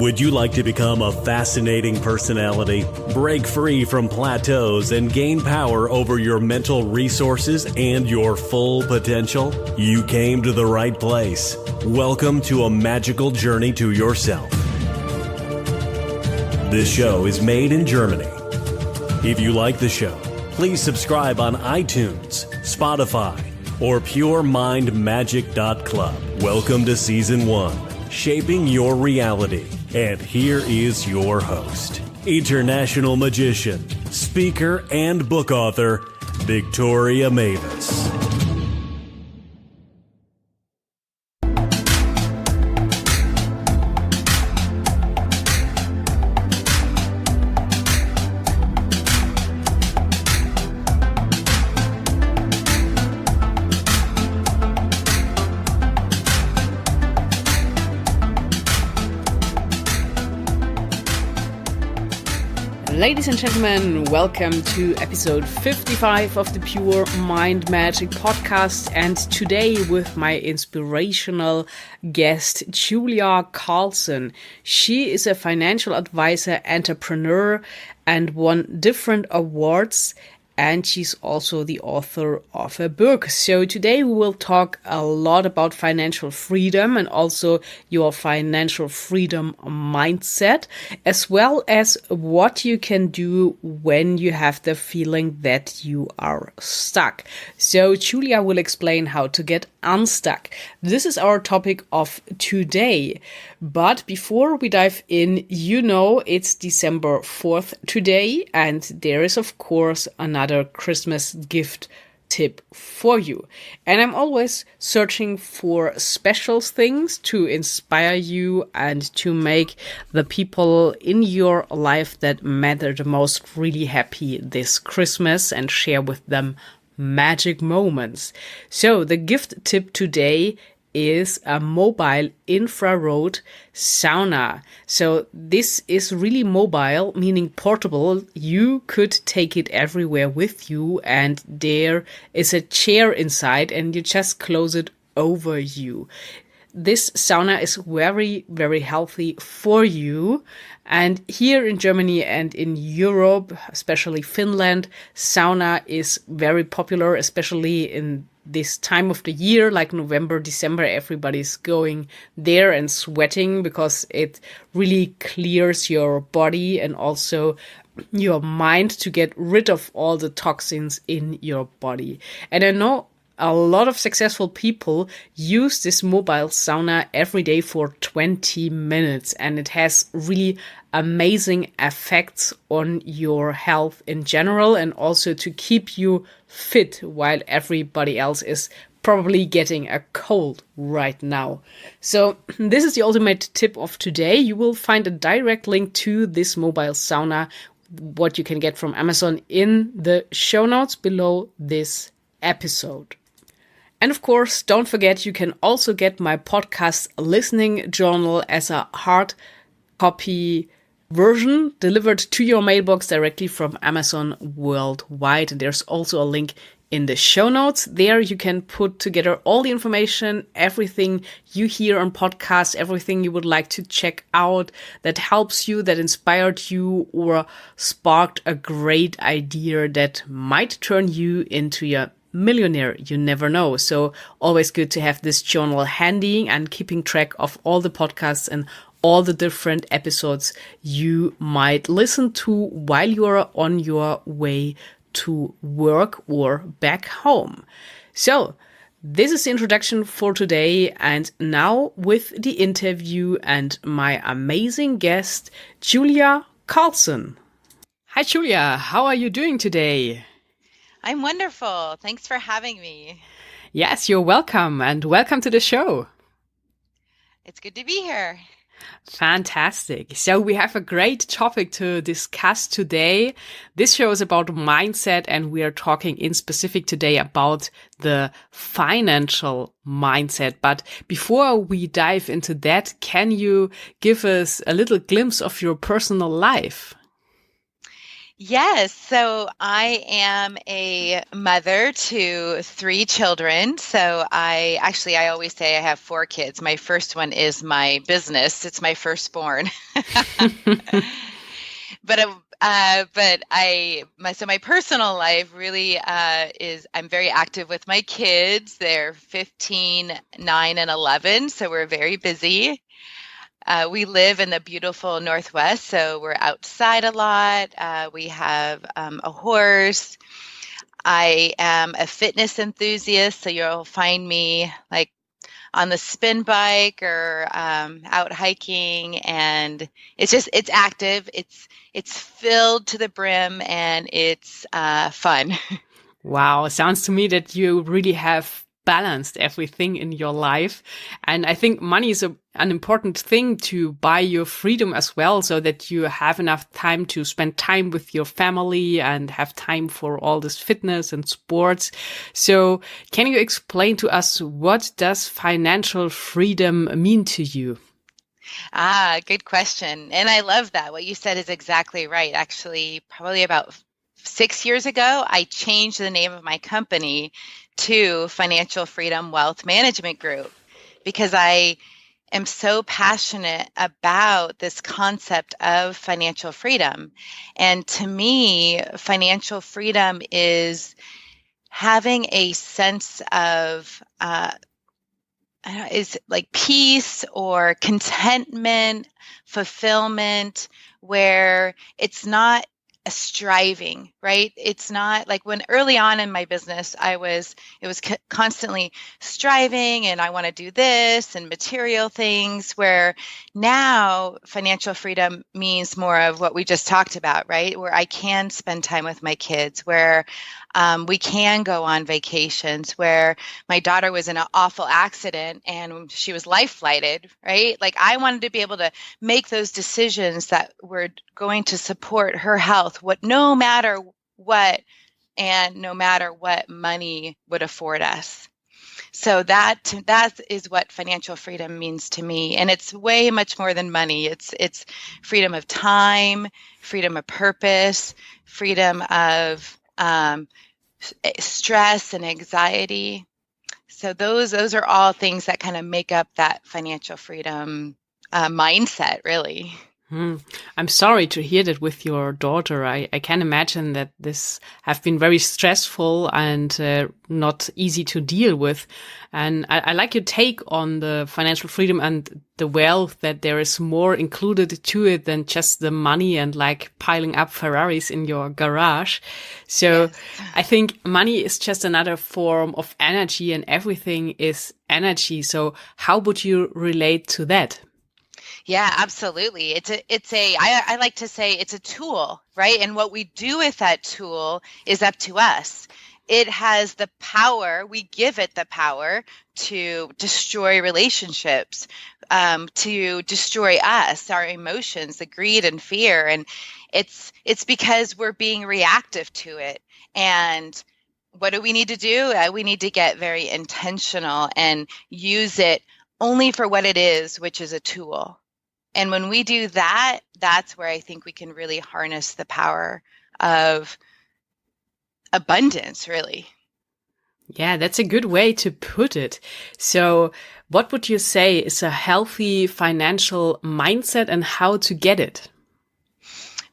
Would you like to become a fascinating personality, break free from plateaus, and gain power over your mental resources and your full potential? You came to the right place. Welcome to a magical journey to yourself. This show is made in Germany. If you like the show, please subscribe on iTunes, Spotify, or puremindmagic.club. Welcome to Season 1, Shaping Your Reality. And here is your host, international magician, speaker, and book author, Victoria Mavis. Ladies and gentlemen, welcome to episode 55 of the Pure Mind Magic podcast, and today with my inspirational guest, Juliar Carlson. She is a financial advisor, entrepreneur, and won different awards, and she's also the author of a book. So today we will talk a lot about financial freedom and also your financial freedom mindset, as well as what you can do when you have the feeling that you are stuck. So Julia will explain how to get unstuck. This is our topic of today. But before we dive in, you know it's December 4th today, and there is of course another Christmas gift tip for you. And I'm always searching for special things to inspire you and to make the people in your life that matter the most really happy this Christmas and share with them magic moments. So the gift tip today is a mobile infrared sauna. So this is really mobile, meaning portable. You could take it everywhere with you, and there is a chair inside and you just close it over you. This sauna is very, very healthy for you. And here in Germany and in Europe, especially Finland, sauna is very popular, especially in this time of the year, like November, December. Everybody's going there and sweating because it really clears your body and also your mind to get rid of all the toxins in your body. And I know a lot of successful people use this mobile sauna every day for 20 minutes, and it has really amazing effects on your health in general and also to keep you fit while everybody else is probably getting a cold right now. So this is the ultimate tip of today. You will find a direct link to this mobile sauna, what you can get from Amazon, in the show notes below this episode. And of course, don't forget, you can also get my podcast listening journal as a hard copy version delivered to your mailbox directly from Amazon worldwide. And there's also a link in the show notes. There you can put together all the information, everything you hear on podcasts, everything you would like to check out that helps you, that inspired you, or sparked a great idea that might turn you into a millionaire. You never know. So always good to have this journal handy and keeping track of all the podcasts and all the different episodes you might listen to while you're on your way to work or back home. So this is the introduction for today, and now with the interview and my amazing guest, Juliar Carlson. Hi Julia, how are you doing today? I'm wonderful. Thanks for having me. Yes, you're welcome, and welcome to the show. It's good to be here. Fantastic. So we have a great topic to discuss today. This show is about mindset, and we are talking in specific today about the financial mindset. But before we dive into that, can you give us a little glimpse of your personal life? Yes, so I am a mother to three children. So I always say I have four kids. My first one is my business. It's my firstborn. So my personal life really is I'm very active with my kids. They're 15, 9, and 11, so we're very busy. We live in the beautiful Northwest, so we're outside a lot. We have a horse. I am a fitness enthusiast, so you'll find me like on the spin bike or out hiking, and it's active. It's filled to the brim, and it's fun. Wow, sounds to me that you really have balanced everything in your life. And I think money is an important thing to buy your freedom as well, so that you have enough time to spend time with your family and have time for all this fitness and sports. So can you explain to us, what does financial freedom mean to you? Good question. And I love that. What you said is exactly right. Actually, probably about 6 years ago, I changed the name of my company to Financial Freedom Wealth Management Group because I am so passionate about this concept of financial freedom. And to me, financial freedom is having a sense of is like peace or contentment, fulfillment, where it's not a striving, right? It's not like when early on in my business, it was constantly striving and I want to do this and material things, where now financial freedom means more of what we just talked about, right? Where I can spend time with my kids, where we can go on vacations, where my daughter was in an awful accident and she was life flighted, right? Like I wanted to be able to make those decisions that were going to support her health, no matter what, and no matter what money would afford us. So that is what financial freedom means to me, and it's way much more than money. It's freedom of time, freedom of purpose, freedom of stress and anxiety. So those are all things that kind of make up that financial freedom mindset, really. I'm sorry to hear that with your daughter. I can imagine that this have been very stressful and not easy to deal with. And I like your take on the financial freedom and the wealth, that there is more included to it than just the money and like piling up Ferraris in your garage. So Yes. I think money is just another form of energy, and everything is energy. So how would you relate to that? Yeah, absolutely. I like to say it's a tool, right? And what we do with that tool is up to us. It has the power, we give it the power to destroy relationships, to destroy us, our emotions, the greed and fear. And it's because we're being reactive to it. And what do we need to do? We need to get very intentional and use it only for what it is, which is a tool. And when we do that, that's where I think we can really harness the power of abundance, really. Yeah, that's a good way to put it. So what would you say is a healthy financial mindset, and how to get it?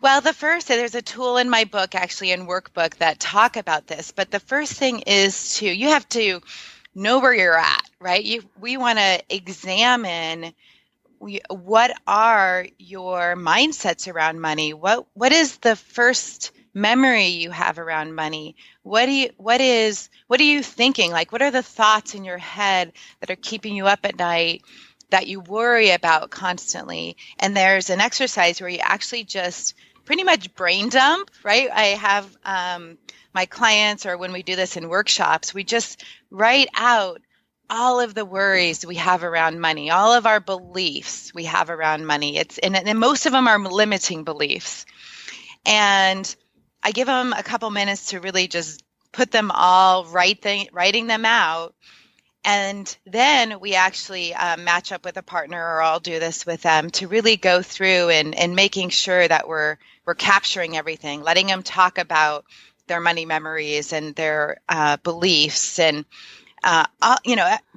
Well, there's a tool in my book, actually, in workbook, that talk about this. But the first thing is you have to know where you're at, right? We want to examine what are your mindsets around money? What is the first memory you have around money? What are you thinking? Like, what are the thoughts in your head that are keeping you up at night, that you worry about constantly? And there's an exercise where you actually just pretty much brain dump, right? I have my clients, or when we do this in workshops, we just write out all of the worries we have around money, all of our beliefs we have around money. And most of them are limiting beliefs. And I give them a couple minutes to really just put them all, writing them out. And then we actually match up with a partner, or I'll do this with them, to really go through and making sure that we're capturing everything, letting them talk about their money memories and their beliefs, and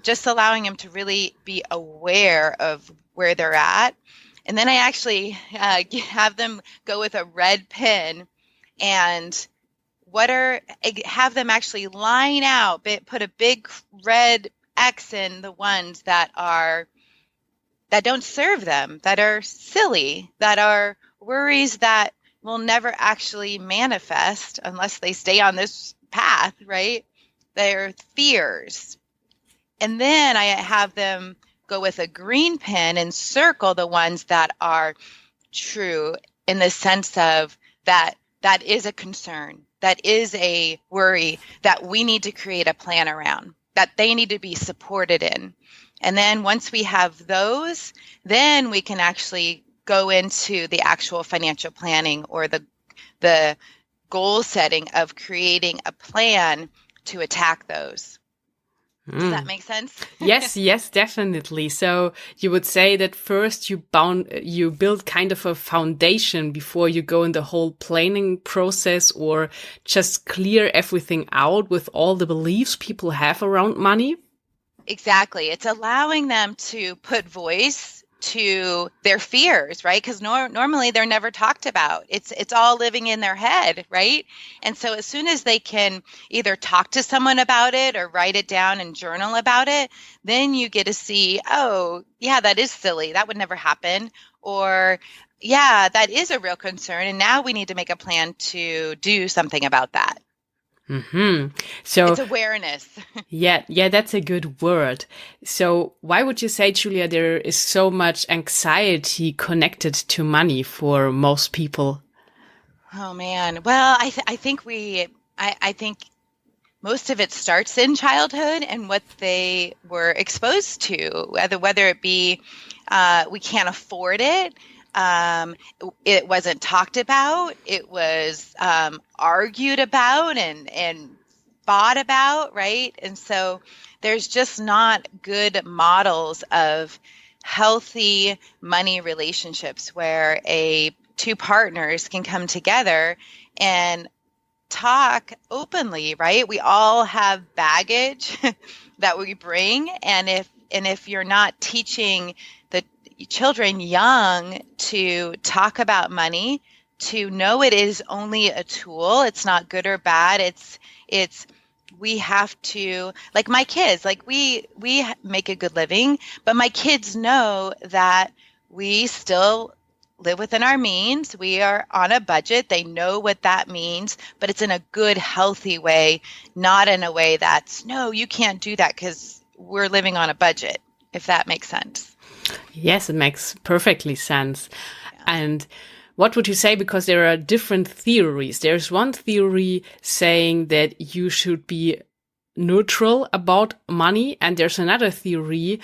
just allowing them to really be aware of where they're at. And then I actually have them go with a red pen and have them actually line out, put a big red X in the ones that don't serve them, that are silly, that are worries that will never actually manifest unless they stay on this path, right? They're fears. And then I have them go with a green pen and circle the ones that are true, in the sense of that is a concern, that is a worry that we need to create a plan around, that they need to be supported in. And then once we have those, then we can actually go into the actual financial planning, or the goal setting of creating a plan to attack those. Does that make sense? Yes, definitely. So you would say that first you build kind of a foundation before you go in the whole planning process, or just clear everything out with all the beliefs people have around money? Exactly. It's allowing them to put voice to their fears, right? Because normally they're never talked about. It's all living in their head, right? And so as soon as they can either talk to someone about it or write it down and journal about it, then you get to see, oh, yeah, that is silly. That would never happen. Or, yeah, that is a real concern. And now we need to make a plan to do something about that. So it's awareness. yeah, that's a good word. So why would you say, Julia, there is so much anxiety connected to money for most people? Oh man, well, I think most of it starts in childhood and what they were exposed to, whether it be we can't afford it. It wasn't talked about. It was argued about and fought about, right? And so there's just not good models of healthy money relationships where two partners can come together and talk openly, right? We all have baggage that we bring, and if you're not teaching the children young to talk about money, to know it is only a tool, it's not good or bad, it's we have to, like my kids, like we make a good living, but my kids know that we still live within our means. We are on a budget. They know what that means, but it's in a good, healthy way, not in a way that's, no, you can't do that because we're living on a budget, if that makes sense. Yes, it makes perfectly sense. Yeah. And what would you say? Because there are different theories. There's one theory saying that you should be neutral about money, and there's another theory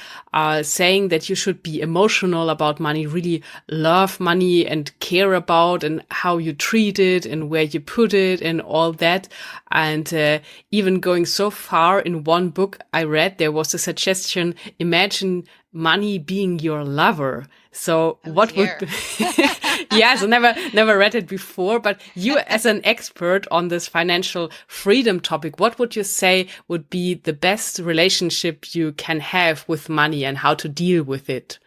saying that you should be emotional about money, really love money and care about and how you treat it and where you put it and all that. And even going so far, in one book I read, there was a suggestion: imagine money being your lover. So what would yeah, so never read it before, but you as an expert on this financial freedom topic, what would you say would be the best relationship you can have with money and how to deal with it?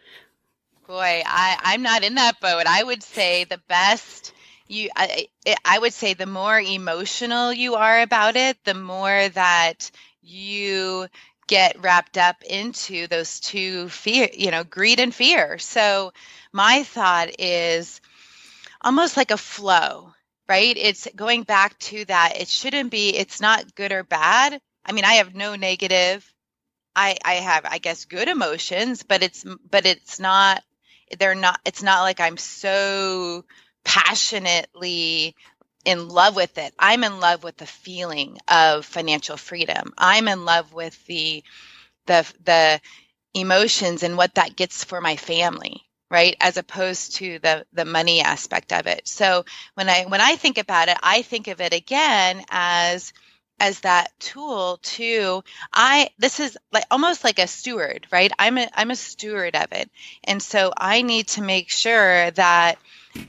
Boy, I'm not in that boat. I would say the best, I would say the more emotional you are about it, the more that you get wrapped up into those two fear, greed and fear. So my thought is almost like a flow, right? It's going back to that. It's not good or bad. I mean, I have no negative. I have, I guess, good emotions, but it's not like I'm so passionately in love with it. I'm in love with the feeling of financial freedom. I'm in love with the emotions and what that gets for my family, right? As opposed to the money aspect of it. So when I think about it, I think of it again as as that tool to, this is like almost like a steward, right? I'm a steward of it. And so I need to make sure that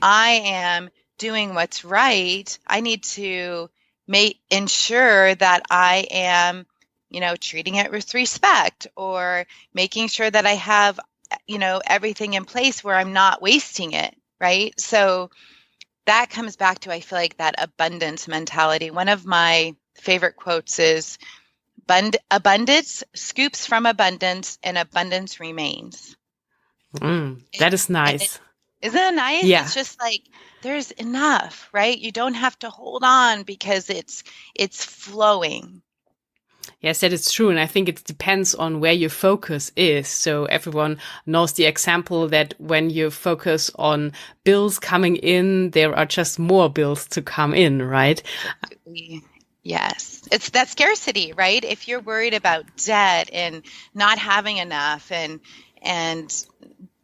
I am doing what's right. I need to ensure that I am, treating it with respect, or making sure that I have, everything in place where I'm not wasting it, right? So that comes back to, I feel like, that abundance mentality. One of my favorite quotes is, abundance scoops from abundance and abundance remains. That is nice. Isn't it nice? Yeah. It's just like, there's enough, right? You don't have to hold on because it's flowing. Yes, that is true. And I think it depends on where your focus is. So everyone knows the example that when you focus on bills coming in, there are just more bills to come in, right? Yes. It's that scarcity, right? If you're worried about debt and not having enough and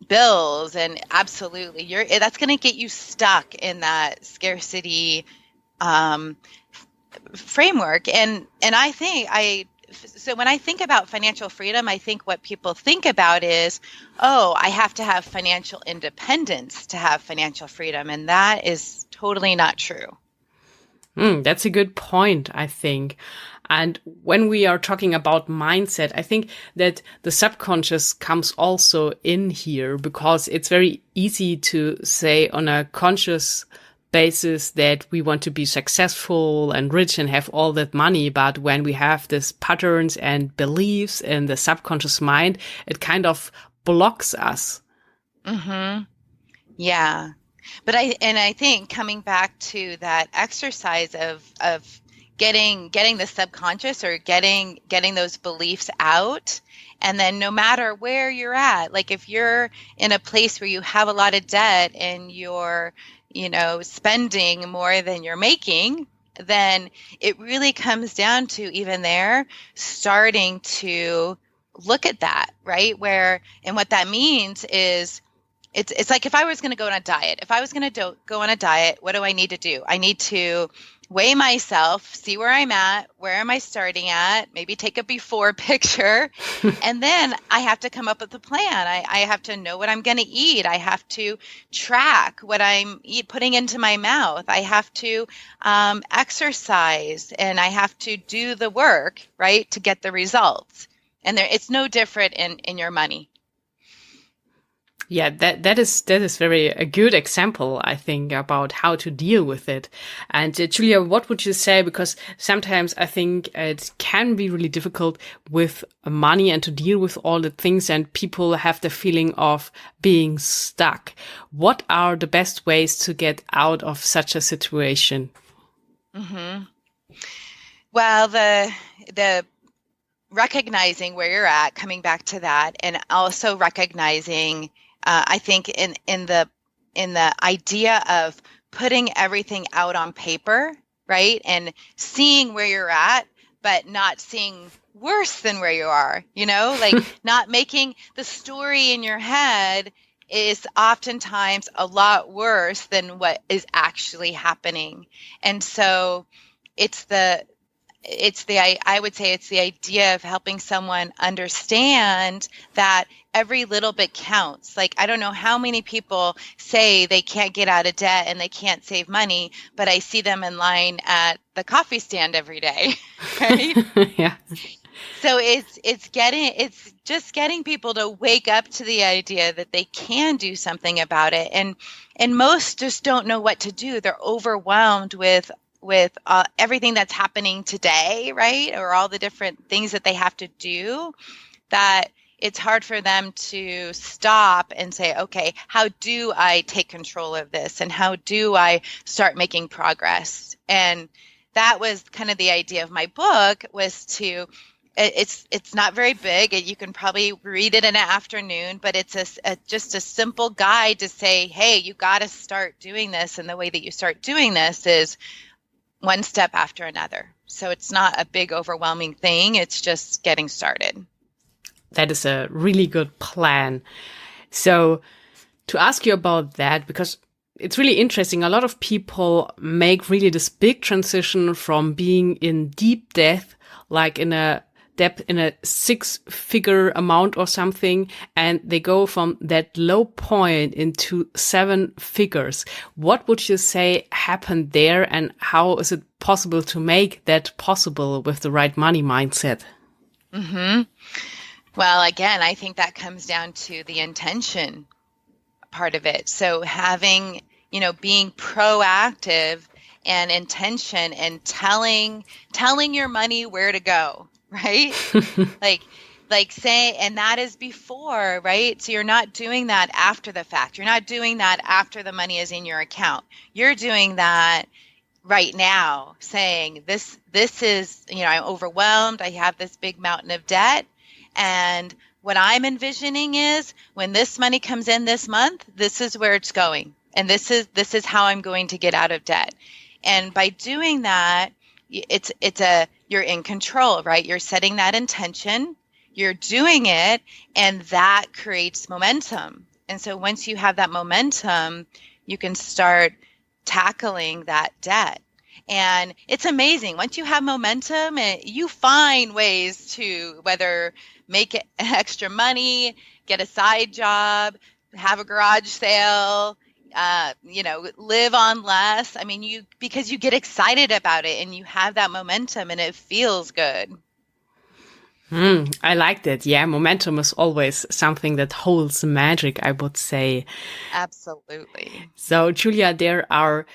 bills, and absolutely, that's going to get you stuck in that scarcity framework. And I think so when I think about financial freedom, I think what people think about is, I have to have financial independence to have financial freedom. And that is totally not true. That's a good point, I think. And when we are talking about mindset, I think that the subconscious comes also in here, because it's very easy to say on a conscious basis that we want to be successful and rich and have all that money. But when we have these patterns and beliefs in the subconscious mind, it kind of blocks us. Mm-hmm. Yeah. But I think coming back to that exercise of getting the subconscious, or getting those beliefs out, and then no matter where you're at, like if you're in a place where you have a lot of debt and you're, spending more than you're making, then it really comes down to, even there, starting to look at that, right? And what that means is, it's like if I was going to go on a diet. If I was going to go on a diet, what do I need to do? I need to weigh myself, see where I'm at, where am I starting at, maybe take a before picture, and then I have to come up with a plan. I have to know what I'm going to eat. I have to track what I'm putting into my mouth. I have to exercise, and I have to do the work, right, to get the results. And it's no different in your money. Yeah, that is very a good example, I think, about how to deal with it. And Julia, what would you say? Because sometimes I think it can be really difficult with money and to deal with all the things, and people have the feeling of being stuck. What are the best ways to get out of such a situation? Mm-hmm. Well, the recognizing where you're at, coming back to that, and also recognizing, I think in the idea of putting everything out on paper, right? And seeing where you're at, but not seeing worse than where you are, like not making the story in your head is oftentimes a lot worse than what is actually happening. And so I would say it's the idea of helping someone understand that every little bit counts. Like, I don't know how many people say they can't get out of debt and they can't save money, but I see them in line at the coffee stand every day, right? Yeah. So it's just getting people to wake up to the idea that they can do something about it. And most just don't know what to do. They're overwhelmed with everything that's happening today, right? Or all the different things that they have to do, that it's hard for them to stop and say, okay, how do I take control of this? And how do I start making progress? And that was kind of the idea of my book, was to, it's not very big. You can probably read it in an afternoon, but it's just a simple guide to say, hey, you got to start doing this. And the way that you start doing this is one step after another. So it's not a big, overwhelming thing. It's just getting started. That is a really good plan. So to ask you about that, because it's really interesting. A lot of people make really this big transition from being in deep debt, like in a debt in a 6-figure amount or something, and they go from that low point into 7 figures. What would you say happened there, and how is it possible to make that possible with the right money mindset? Mm-hmm. Well, again, I think that comes down to the intention part of it. So having, being proactive and intention and telling your money where to go, right? like say, and that is before, right? So you're not doing that after the fact. You're not doing that after the money is in your account. You're doing that right now, saying this is, I'm overwhelmed. I have this big mountain of debt. And what I'm envisioning is when this money comes in this month, this is where it's going. And this is how I'm going to get out of debt. And by doing that, you're in control, right? You're setting that intention, you're doing it, and that creates momentum. And so once you have that momentum, you can start tackling that debt. And it's amazing. Once you have momentum, you find ways to whether make extra money, get a side job, have a garage sale, live on less. I mean, because you get excited about it and you have that momentum and it feels good. I like that. Yeah, momentum is always something that holds magic, I would say. Absolutely. So, Julia, there are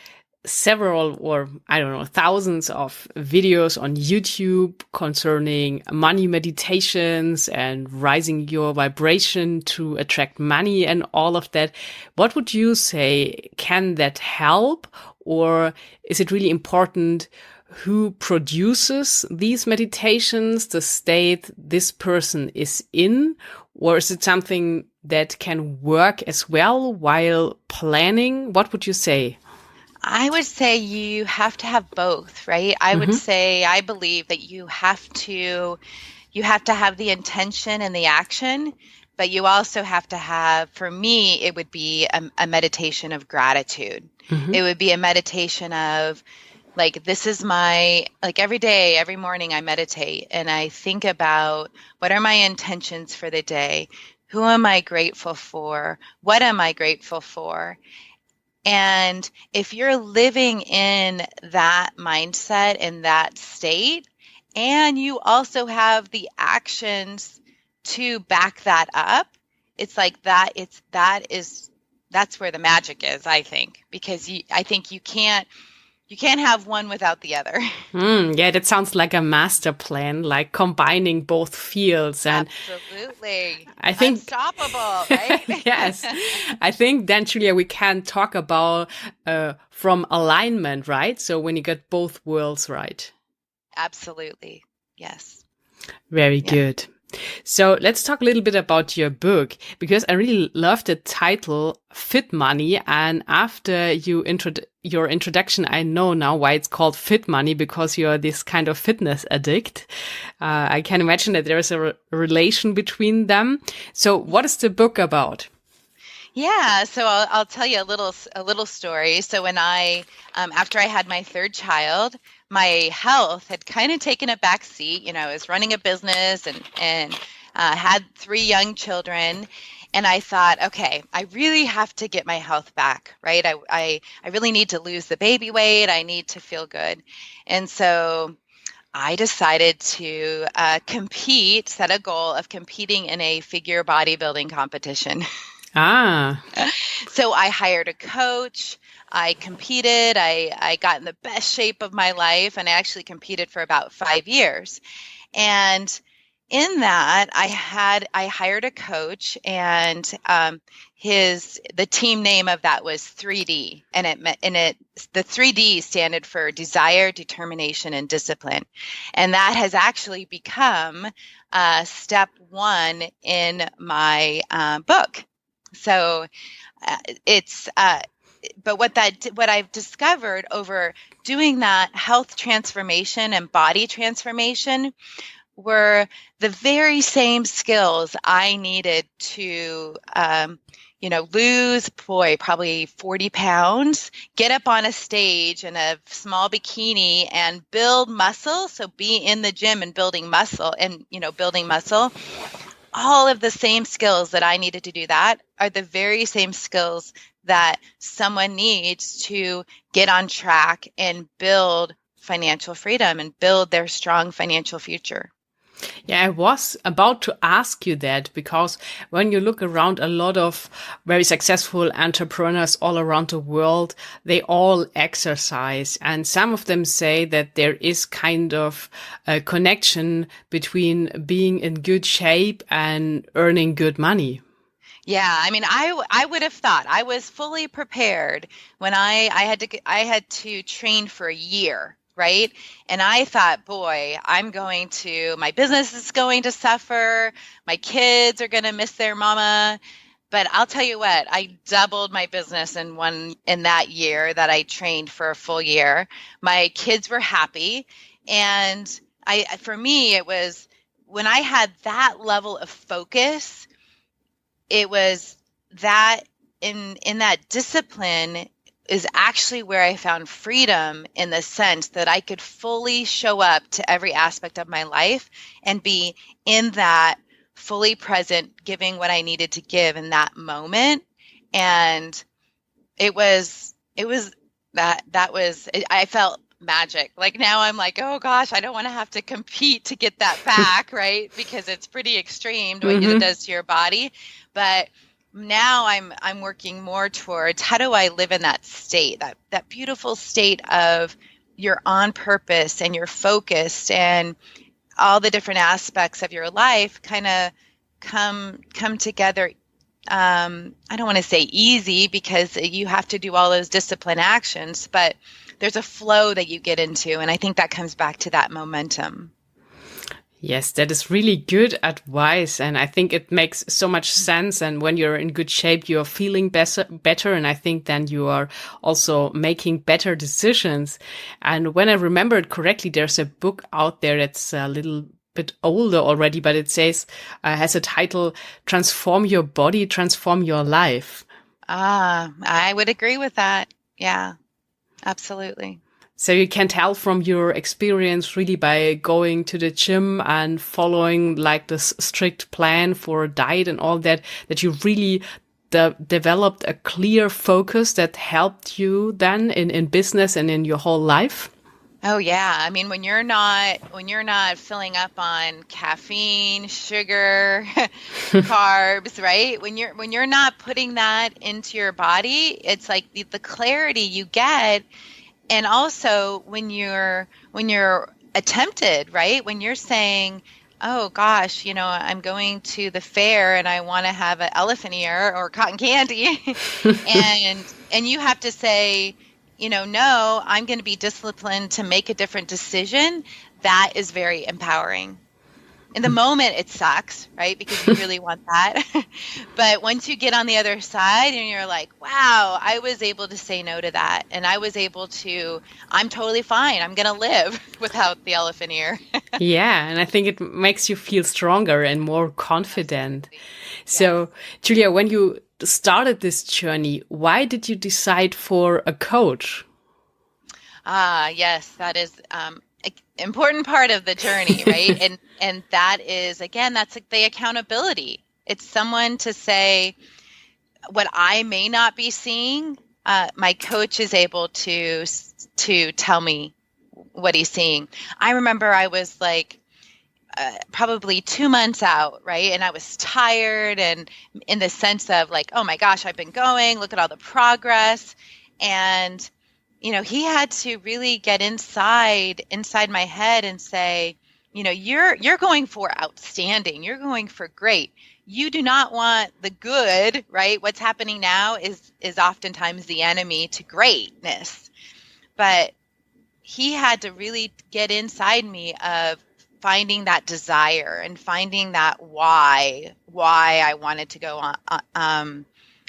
several, or I don't know, thousands of videos on YouTube concerning money meditations and rising your vibration to attract money and all of that. What would you say? Can that help? Or is it really important who produces these meditations, the state this person is in? Or is it something that can work as well while planning? What would you say? I would say you have to have both, right? I would say, I believe that you have to have the intention and the action, but you also have to have, for me, it would be a meditation of gratitude. It would be a meditation of, this is every day, every morning I meditate and I think about what are my intentions for the day? Who am I grateful for? What am I grateful for? And if you're living in that mindset, in that state, and you also have the actions to back that up, it's like that. That's where the magic is, I think, because I think you can't have one without the other. Yeah, that sounds like a master plan, like combining both fields. And absolutely. I think unstoppable, right? Yes. I think then, Julia, we can talk about from alignment, right? So when you get both worlds right. Absolutely. Yes. Very good. So let's talk a little bit about your book, because I really love the title Fit Money. And after your introduction, I know now why it's called Fit Money, because you're this kind of fitness addict. I can imagine that there is a relation between them. So what is the book about? Yeah, so I'll tell you a little story. So when after I had my third child, my health had kind of taken a back seat. I was running a business and had 3 young children, and I thought, okay, I really have to get my health back, right? I really need to lose the baby weight. I need to feel good, and so I decided to set a goal of competing in a figure bodybuilding competition. So I hired a coach. I competed. I got in the best shape of my life, and I actually competed for about 5 years. And in that, I hired a coach, and the team name of that was 3D, and the 3D stood for desire, determination, and discipline, and that has actually become step 1 in my book. So but what I've discovered over doing that health transformation and body transformation were the very same skills I needed to, lose, probably 40 pounds, get up on a stage in a small bikini and build muscle. So be in the gym and building muscle all of the same skills that I needed to do that are the very same skills that someone needs to get on track and build financial freedom and build their strong financial future. Yeah, I was about to ask you that, because when you look around, a lot of very successful entrepreneurs all around the world, they all exercise. And some of them say that there is kind of a connection between being in good shape and earning good money. Yeah, I mean, I would have thought I was fully prepared when I had to train for a year. Right. And I thought, boy, my business is going to suffer. My kids are going to miss their mama. But I'll tell you what, I doubled my business in that year that I trained for a full year. My kids were happy. And for me, it was when I had that level of focus, it was that in that discipline is actually where I found freedom, in the sense that I could fully show up to every aspect of my life and be in that fully present, giving what I needed to give in that moment. And I felt magic. Like now I'm like, oh gosh, I don't want to have to compete to get that back, right? Because it's pretty extreme what it does to your body. But now I'm working more towards, how do I live in that state, that beautiful state of you're on purpose and you're focused, and all the different aspects of your life kind of come together. I don't want to say easy, because you have to do all those discipline actions, but there's a flow that you get into. And I think that comes back to that momentum. Yes, that is really good advice. And I think it makes so much sense. And when you're in good shape, you're feeling better. And I think then you are also making better decisions. And when I remember it correctly, there's a book out there that's a little bit older already, but it says, has a title, Transform Your Body, Transform Your Life. I would agree with that. Yeah, absolutely. So you can tell from your experience, really, by going to the gym and following like this strict plan for diet and all that, that you really developed a clear focus that helped you then in business and in your whole life. Oh yeah. I mean, when you're not filling up on caffeine, sugar, carbs, right? When you're not putting that into your body, it's like the clarity you get. And also when you're tempted, right? When you're saying, oh gosh, I'm going to the fair and I want to have an elephant ear or cotton candy. and you have to say, no, I'm going to be disciplined to make a different decision. That is very empowering. In the moment, it sucks, right? Because you really want that. But once you get on the other side and you're like, wow, I was able to say no to that. And I'm totally fine. I'm going to live without the elephant ear. Yeah. And I think it makes you feel stronger and more confident. So, Julia, when you started this journey, why did you decide for a coach? Yes, that is important part of the journey, right? and that is, again, that's like the accountability. It's someone to say what I may not be seeing. My coach is able to tell me what he's seeing. I remember I was like probably 2 months out, right? And I was tired, and in the sense of like, oh my gosh, I've been going, look at all the progress. And he had to really get inside my head and say, you're going for outstanding. You're going for great. You do not want the good, right? What's happening now is oftentimes the enemy to greatness. But he had to really get inside me of finding that desire and finding that why I wanted to go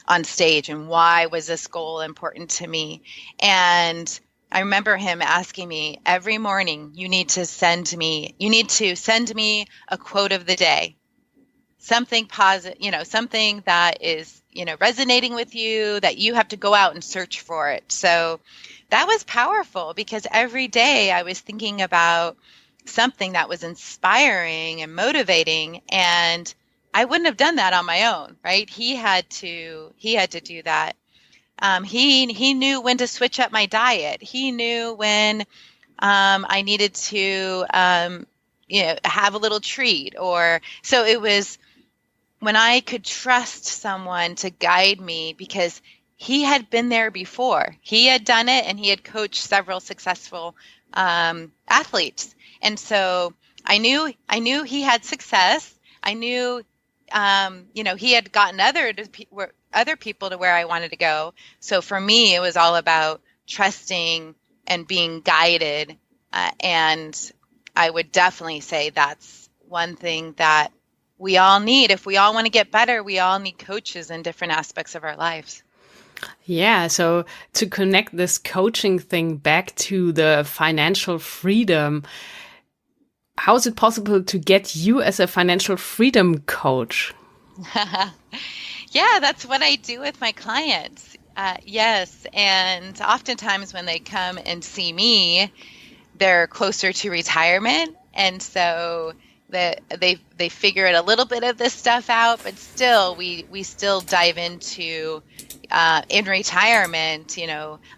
on stage, and why was this goal important to me. And I remember him asking me every morning, you need to send me a quote of the day, something positive, something that is, resonating with you, that you have to go out and search for it. So that was powerful because every day I was thinking about something that was inspiring and motivating, and I wouldn't have done that on my own, right? He had to do that. He knew when to switch up my diet. He knew when I needed to have a little treat, or so it was when I could trust someone to guide me because he had been there before. He had done it, and he had coached several successful athletes. And so I knew he had success. I knew, he had gotten other people to where I wanted to go. So for me, it was all about trusting and being guided. And I would definitely say that's one thing that we all need. If we all want to get better, we all need coaches in different aspects of our lives. Yeah, so to connect this coaching thing back to the financial freedom, how is it possible to get you as a financial freedom coach? Yeah, that's what I do with my clients. Yes, and oftentimes when they come and see me, they're closer to retirement, and so they figure a little bit of this stuff out, but still we still dive into in retirement.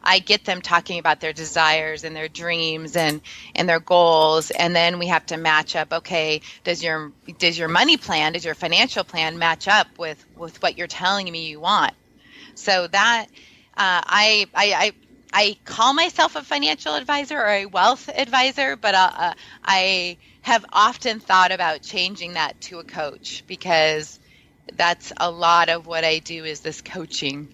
I get them talking about their desires and their dreams and their goals, and then we have to match up. Okay, does your money plan, does your financial plan match up with what you're telling me you want? So that I call myself a financial advisor or a wealth advisor, but I have often thought about changing that to a coach, because that's a lot of what I do is this coaching.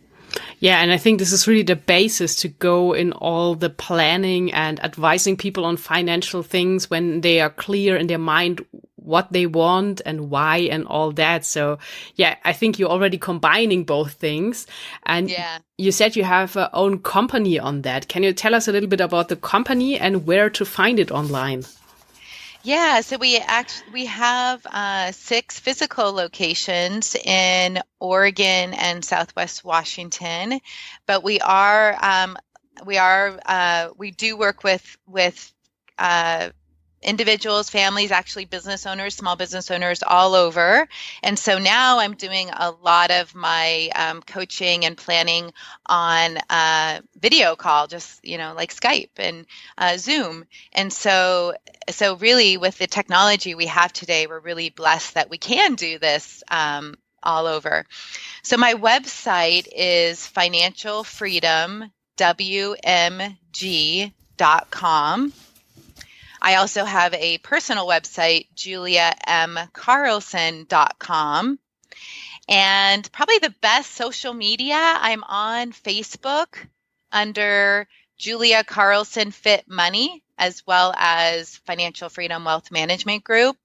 Yeah, and I think this is really the basis to go in all the planning and advising people on financial things when they are clear in their mind what they want and why and all that. So yeah, I think you're already combining both things. And you said you have your own company on that. Can you tell us a little bit about the company and where to find it online? Yeah, so we have 6 physical locations in Oregon and Southwest Washington, but we do work with individuals, families, actually business owners, small business owners all over. And so now I'm doing a lot of my coaching and planning on video call, just, like Skype and Zoom. And so really with the technology we have today, we're really blessed that we can do this all over. So my website is financialfreedomwmg.com. I also have a personal website, juliamcarlson.com. And probably the best social media, I'm on Facebook under Julia Carlson Fit Money, as well as Financial Freedom Wealth Management Group.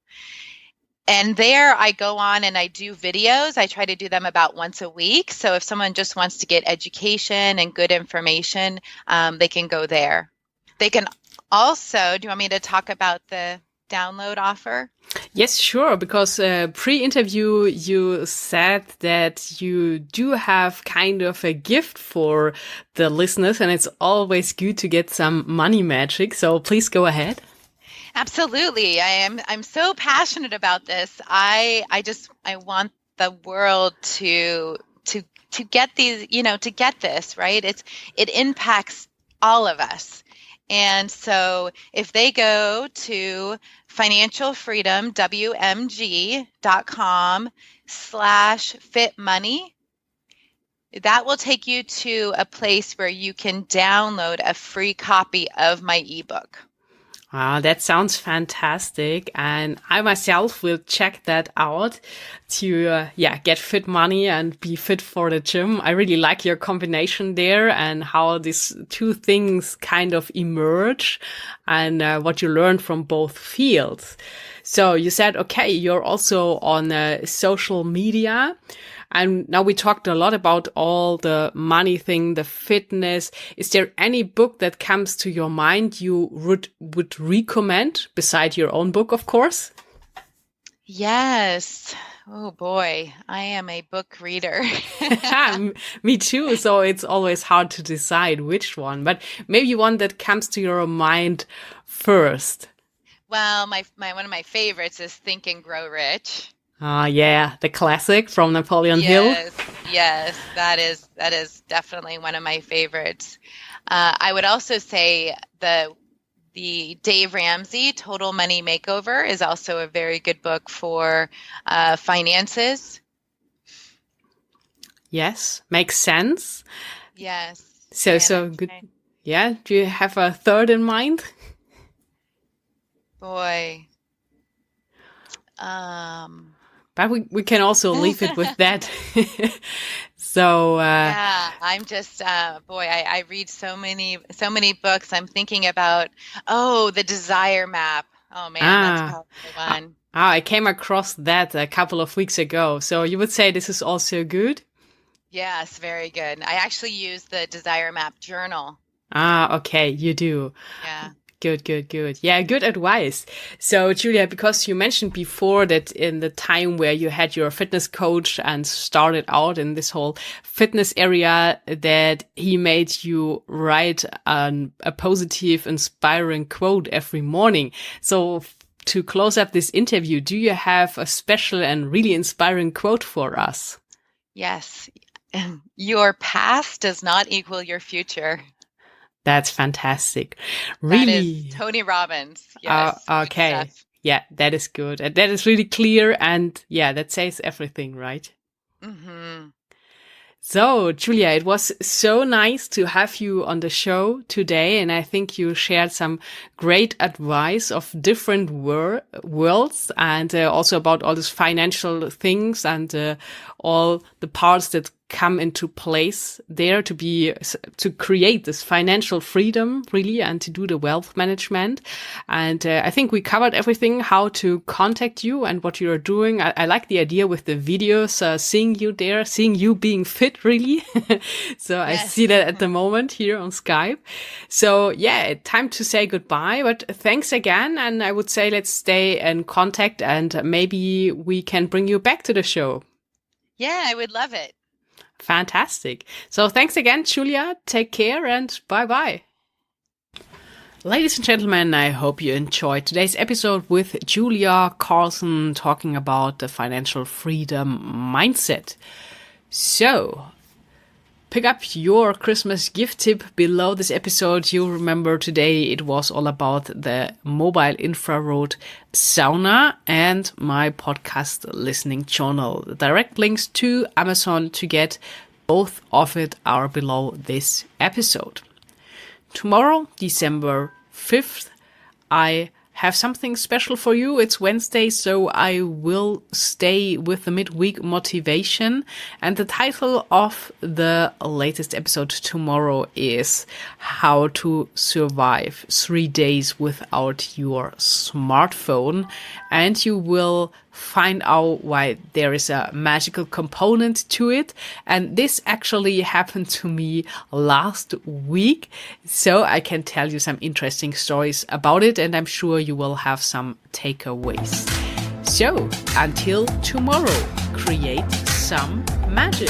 And there I go on and I do videos. I try to do them about once a week. So if someone just wants to get education and good information, they can go there. They can also, do you want me to talk about the download offer? Yes, sure. Because pre-interview, you said that you do have kind of a gift for the listeners, and it's always good to get some money magic. So please go ahead. Absolutely. I'm so passionate about this. I want the world to get these, to get this, right? It impacts all of us. And so if they go to financialfreedomwmg.com/fitmoney, that will take you to a place where you can download a free copy of my ebook. That sounds fantastic. And I myself will check that out to, get fit money and be fit for the gym. I really like your combination there and how these two things kind of emerge and what you learn from both fields. So you said, okay, you're also on social media. And now we talked a lot about all the money thing, the fitness. Is there any book that comes to your mind you would recommend beside your own book, of course? Yes. Oh boy, I am a book reader. Me too. So it's always hard to decide which one, but maybe one that comes to your mind first. Well, my one of my favorites is Think and Grow Rich. Yeah, the classic from Napoleon Hill. Yes, that is definitely one of my favorites. I would also say the Dave Ramsey Total Money Makeover is also a very good book for finances. Yes, makes sense. Yes. So good. Yeah, do you have a third in mind? Boy. But we can also leave it with that. So yeah, I'm just I read so many books. I'm thinking about the Desire Map. Oh man, that's probably the one. I came across that a couple of weeks ago. So you would say this is also good? Yes, very good. I actually use the Desire Map journal. Okay, you do. Yeah. Good. Yeah, good advice. So, Julia, because you mentioned before that in the time where you had your fitness coach and started out in this whole fitness area, that he made you write a positive, inspiring quote every morning. So, to close up this interview, do you have a special and really inspiring quote for us? Yes. Your past does not equal your future. That's fantastic. Really. That is Tony Robbins. Yes. Okay. Yeah, that is good. That is really clear. And yeah, that says everything, right? Mm-hmm. So, Julia, it was so nice to have you on the show today. And I think you shared some great advice of different worlds and also about all these financial things and all the parts that come into place there to create this financial freedom really and to do the wealth management. And I think we covered everything, how to contact you and what you're doing. I like the idea with the videos, seeing you there, seeing you being fit really. So yes. I see that at the moment here on Skype. So yeah, time to say goodbye, but thanks again. And I would say let's stay in contact and maybe we can bring you back to the show. Yeah, I would love it. Fantastic. So thanks again, Julia. Take care and bye-bye. Ladies and gentlemen, I hope you enjoyed today's episode with Juliar, Carlson talking about the financial freedom mindset. So, pick up your Christmas gift tip below this episode. You'll remember today it was all about the mobile infrared sauna and my podcast listening journal. The direct links to Amazon to get both of it are below this episode. Tomorrow, December 5th, I have something special for you. It's Wednesday, so I will stay with the midweek motivation. And the title of the latest episode tomorrow is How to Survive 3 Days Without Your Smartphone. And you will find out why there is a magical component to it. And this actually happened to me last week. So I can tell you some interesting stories about it, and I'm sure you will have some takeaways. So until tomorrow, create some magic.